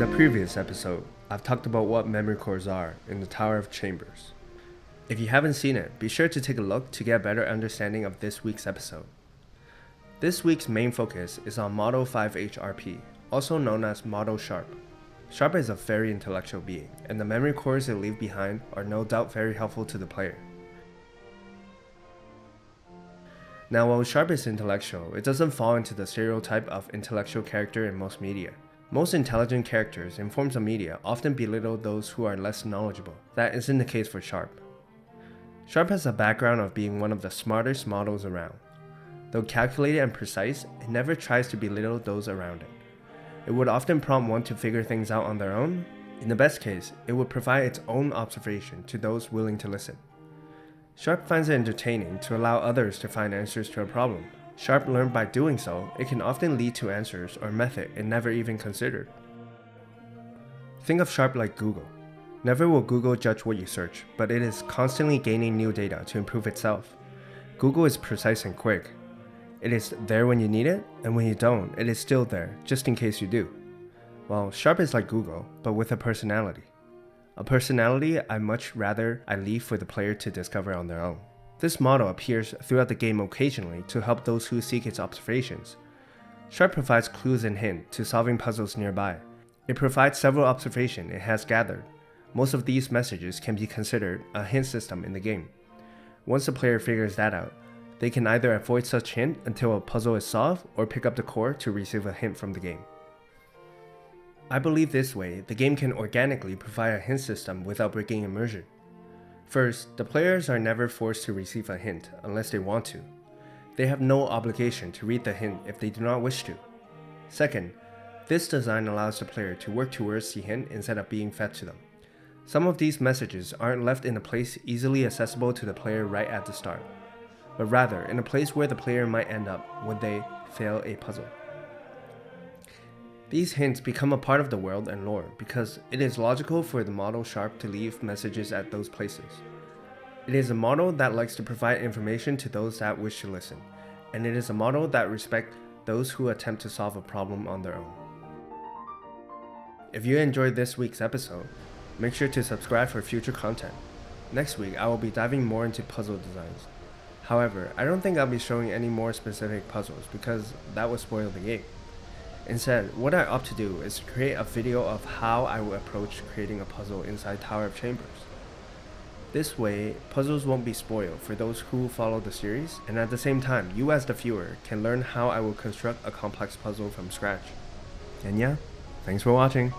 In the previous episode, I've talked about what memory cores are in the Tower of Chambers. If you haven't seen it, be sure to take a look to get a better understanding of this week's episode. This week's main focus is on Model 5H-RP, also known as Model Sharp. Sharp is a very intellectual being, and the memory cores it leaves behind are no doubt very helpful to the player. Now, while Sharp is intellectual, it doesn't fall into the stereotype of intellectual character in most media. Most intelligent characters in forms of media often belittle those who are less knowledgeable. That isn't the case for Sharp. Sharp has a background of being one of the smartest models around. Though calculated and precise, it never tries to belittle those around it. It would often prompt one to figure things out on their own. In the best case, it would provide its own observation to those willing to listen. Sharp finds it entertaining to allow others to find answers to a problem. Sharp learned by doing so, it can often lead to answers or method it never even considered. Think of Sharp like Google. Never will Google judge what you search, but it is constantly gaining new data to improve itself. Google is precise and quick. It is there when you need it, and when you don't, it is still there, just in case you do. Well, Sharp is like Google, but with a personality. A personality I much rather leave for the player to discover on their own. This model appears throughout the game occasionally to help those who seek its observations. Sharp provides clues and hints to solving puzzles nearby. It provides several observations it has gathered. Most of these messages can be considered a hint system in the game. Once the player figures that out, they can either avoid such hint until a puzzle is solved or pick up the core to receive a hint from the game. I believe this way, the game can organically provide a hint system without breaking immersion. First, the players are never forced to receive a hint unless they want to. They have no obligation to read the hint if they do not wish to. Second, this design allows the player to work towards the hint instead of being fed to them. Some of these messages aren't left in a place easily accessible to the player right at the start, but rather in a place where the player might end up when they fail a puzzle. These hints become a part of the world and lore because it is logical for the model Sharp to leave messages at those places. It is a model that likes to provide information to those that wish to listen, and it is a model that respects those who attempt to solve a problem on their own. If you enjoyed this week's episode, make sure to subscribe for future content. Next week, I will be diving more into puzzle designs. However, I don't think I'll be showing any more specific puzzles because that would spoil the game. Instead, what I opt to do is create a video of how I would approach creating a puzzle inside Tower of Chambers. This way, puzzles won't be spoiled for those who follow the series, and at the same time, you as the viewer can learn how I will construct a complex puzzle from scratch. And yeah, thanks for watching.